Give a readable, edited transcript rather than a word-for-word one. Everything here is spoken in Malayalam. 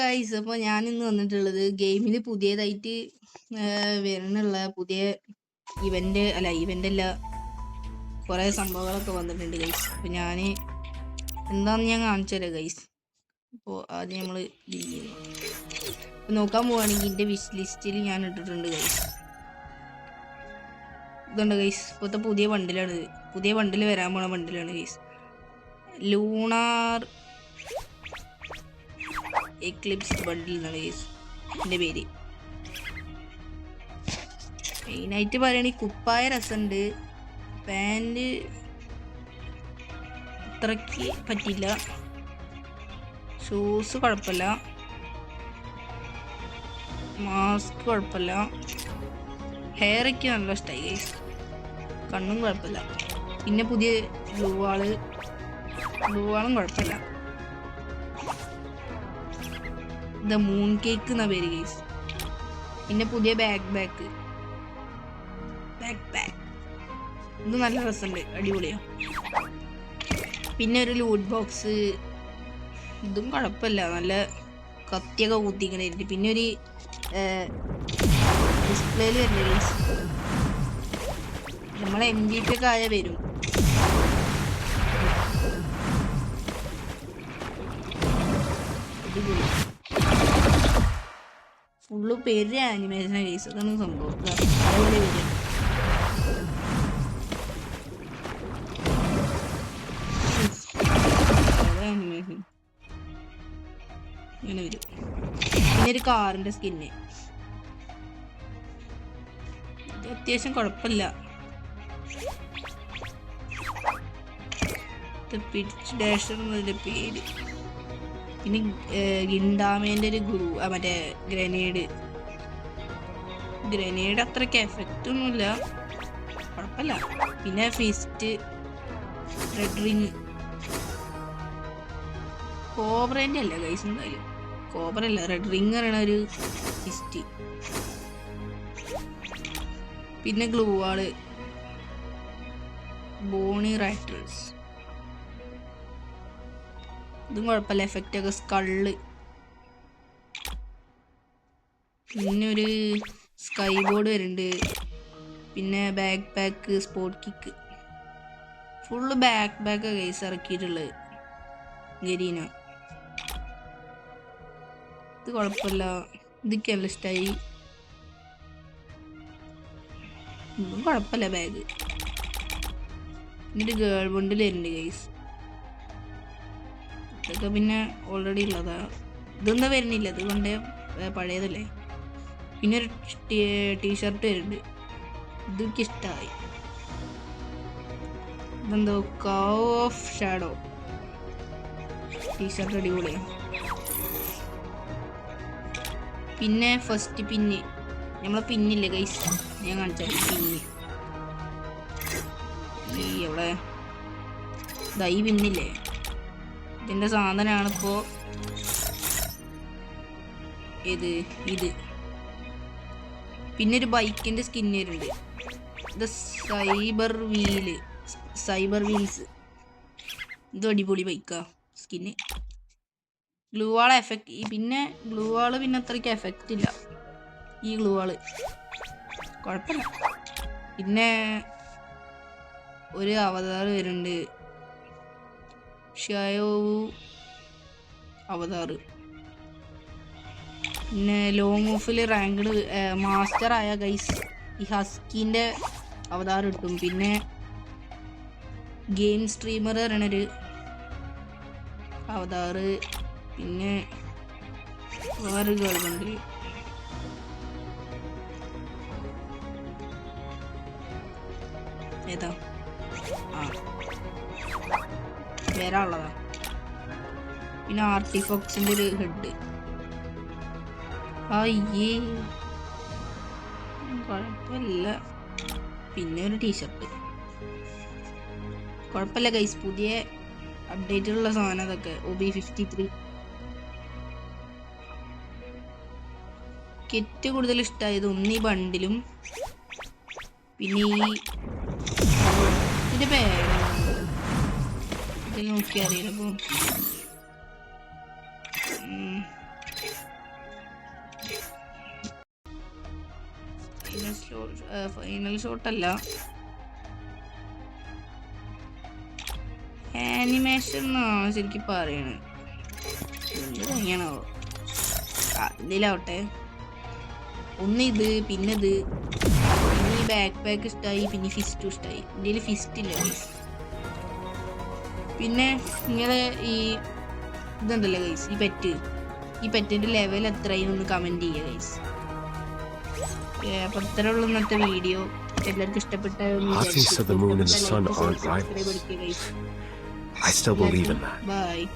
ഗൈസ്, അപ്പോൾ ഞാൻ ഇന്ന് വന്നിട്ടുള്ളത് ഗെയിമിൽ പുതിയതായിട്ട് വരുന്നുള്ള പുതിയ ഇവന്റ് അല്ല കുറേ സംഭവങ്ങളൊക്കെ വന്നിട്ടുണ്ട് ഗൈസ്. അപ്പോൾ ഞാൻ എന്താണെന്ന് ഞാൻ കാണിച്ചു തരാം ഗൈസ്. അപ്പോൾ ആദ്യം നമ്മൾ നോക്കാൻ പോവുകയാണെങ്കിൽ എൻ്റെ വിഷ് ലിസ്റ്റിൽ ഞാൻ ഇട്ടിട്ടുണ്ട് ഗൈസ്. ഇതുണ്ട് ഗൈസ്, ഇപ്പോഴത്തെ പുതിയ ബണ്ടിൽ വരാൻ പോണ ബണ്ടിലാണ് ഗൈസ്. ലൂണാർ എക്ലിപ്സ് ബണ്ടിൽ എന്നാണ് ഗൈസ് എൻ്റെ പേര്. മെയിനായിട്ട് പറയുകയാണെങ്കിൽ കുപ്പായ രസമുണ്ട്, പാൻറ് അത്രയ്ക്ക് പറ്റില്ല, ഷൂസ് കുഴപ്പമില്ല, മാസ്ക് കുഴപ്പമില്ല, ഹെയറൊക്കെ നല്ല ഇഷ്ടമായി ഗൈസ്, കണ്ണും കുഴപ്പമില്ല. പിന്നെ പുതിയ ബ്ലൂ വാളും കുഴപ്പമില്ല. ദ മൂൺ കേക്ക് എന്ന പേര് ഗൈസ്. പിന്നെ പുതിയ ബാക്ക് ഇത് നല്ല രസമുണ്ട്, അടിപൊളിയാണ്. പിന്നെ ഒരു ലൂട്ട് ബോക്സ്, ഇതും കുഴപ്പമില്ല, നല്ല കത്തിയൊക്കെ കുത്തിക്കണായിരുന്നു. പിന്നെ ഒരു ഡിസ്പ്ലേയിൽ വരുന്നത് ഗൈസ്, നമ്മളെ MVP ഒക്കെ ആയ വരും. ഫുള്ള് പേര് ആനിമേഷൻ ഗൈസ്, അതാണ് സംഭവം. അതേപോലെ വരും. ആനിമേഷൻ ഇങ്ങനെ വരും. പിന്നെ ഒരു കാറിന്റെ സ്കിന്ന്, ഇത് അത്യാവശ്യം കുഴപ്പമില്ല. പിച്ച് ഡാഷർ എന്നതിന്റെ പേര്. പിന്നെ ഗിൻഡാമേൻ്റെ ഒരു മറ്റേ ഗ്രനേഡ് അത്രയ്ക്ക് എഫക്റ്റ് ഒന്നുമില്ല, കുഴപ്പമില്ല. പിന്നെ ഫിസ്റ്റ്, റെഡ് റിങ്, കോബ്രേൻ്റെ അല്ല ഗൈസ്, എന്തായാലും കോബ്ര അല്ല, റെഡ് റിങ് പറയണ ഒരു ഫിസ്റ്റ്. പിന്നെ ഗ്ലൂ വാള്, ബോണി റാറ്റേഴ്സ്, ഇതും കുഴപ്പമില്ല, എഫക്റ്റ് ഒക്കെ. സ്കള്ള്, പിന്നെ ഒരു സ്കൈ ബോർഡ് വരുന്നുണ്ട്. പിന്നെ back pack, sport kick, full back guys ഇറക്കിയിട്ടുള്ളത് ഗരീന. ഇത് കുഴപ്പമില്ല, ഇതൊക്കെ നല്ല ഇഷ്ടമായി, ഒന്നും കുഴപ്പമില്ല ബാഗ്. എന്നിട്ട് ഗേൾ ബണ്ടിൽ വരുന്നുണ്ട് ഗൈസ്, ഇതൊക്കെ പിന്നെ ഓൾറെഡി ഉള്ളതാ, ഇതൊന്നും വരുന്നില്ല, ഇതുകൊണ്ട് പഴയതല്ലേ. പിന്നെ ഒരു ടീഷർട്ട് വരുന്നുണ്ട്, ഇതൊക്കെ ഇഷ്ടമായി. ഇതെന്തോ കർവ് ഓഫ് ഷാഡോ ടീഷർട്ട്, അടിപൊളിയാണ്. പിന്നെ ഫസ്റ്റ് പിന്ന്, നമ്മളെ പിന്നില്ലേ ഗൈസ്, ഞാൻ കാണിച്ചാൽ പിന്ന് എവിടെ ദൈ പിന്നില്ലേ, ഇതിൻ്റെ സാധനമാണിപ്പോൾ ഇത്. പിന്നെ ഒരു ബൈക്കിൻ്റെ സ്കിൻ വരുന്നുണ്ട്, ഇത് സൈബർ വീൽസ്, ഇത് അടിപൊളി ബൈക്കാ സ്കിന്ന്. ഗ്ലൂ വാൾ എഫക്റ്റ്, പിന്നെ ഗ്ലൂ വാള് പിന്നെ അത്രയ്ക്ക് എഫക്റ്റ് ഇല്ല, ഈ ഗ്ലൂ വാള് കുഴപ്പമില്ല. പിന്നെ ഒരു അവതാർ വരുന്നുണ്ട്, ഷയോ അവതാർ. പിന്നെ ലോങ് ഓഫിൽ റാങ്ക്ഡ് മാസ്റ്റർ ആയ ഗൈസ് ഈ ഹസ്കിൻ്റെ അവതാർ കിട്ടും. പിന്നെ ഗെയിം സ്ട്രീമർ പറയണൊരു അവതാർ. പിന്നെ വേറെ ഗേൾബണ്ടിൽ ഏതാ, വേറെ ഉള്ളതാ. പിന്നെ ആർട്ടിഫോക്സിൻ്റെ ഒരു ഹെഡ്, അയ്യേ കുഴപ്പമില്ല. പിന്നെ ഒരു ടീഷർട്ട്, കുഴപ്പമില്ല ഗൈസ്, പുതിയ അപ്ഡേറ്റുള്ള സാധനം അതൊക്കെ. OB53 കിറ്റ് കൂടുതൽ ഇഷ്ടമായത് ഒന്ന് ഈ ബണ്ടിലും, പിന്നെ ഇതിൻ്റെ പേര് ഇതിൽ നോക്കി അറിയില്ല. അപ്പോൾ ഫൈനൽ ഷോട്ടല്ല, ആനിമേഷൻ എന്നാണ് ശരിക്കും പറയണത്. എന്ത് തന്നെയാണോ അതിലാവട്ടെ. ഒന്ന് ഇത്, പിന്നെ ഇത്, പിന്നെ ഈ ബാക്ക് പാക്ക് ഇഷ്ടമായി, പിന്നെ ഫിസ്റ്റും ഇഷ്ടമായി. ഇന്ത്യയിൽ ഫിസ്റ്റ് ഇല്ല ഗൈസ്. പിന്നെ നിങ്ങൾ ഈ ഇതുണ്ടല്ലോ ഗൈസ്, ഈ പെറ്റിൻ്റെ ലെവൽ എത്രയും ഒന്ന് കമൻറ്റ് ചെയ്യുക ഗൈസ്. അപ്പോൾ ഇത്ര ഉള്ളൂ ഇന്നത്തെ വീഡിയോ. എല്ലാവർക്കും ഇഷ്ടപ്പെട്ടായിരുന്നു. Artists of the moon and the sun aren't rivals. I still believe in that. Bye.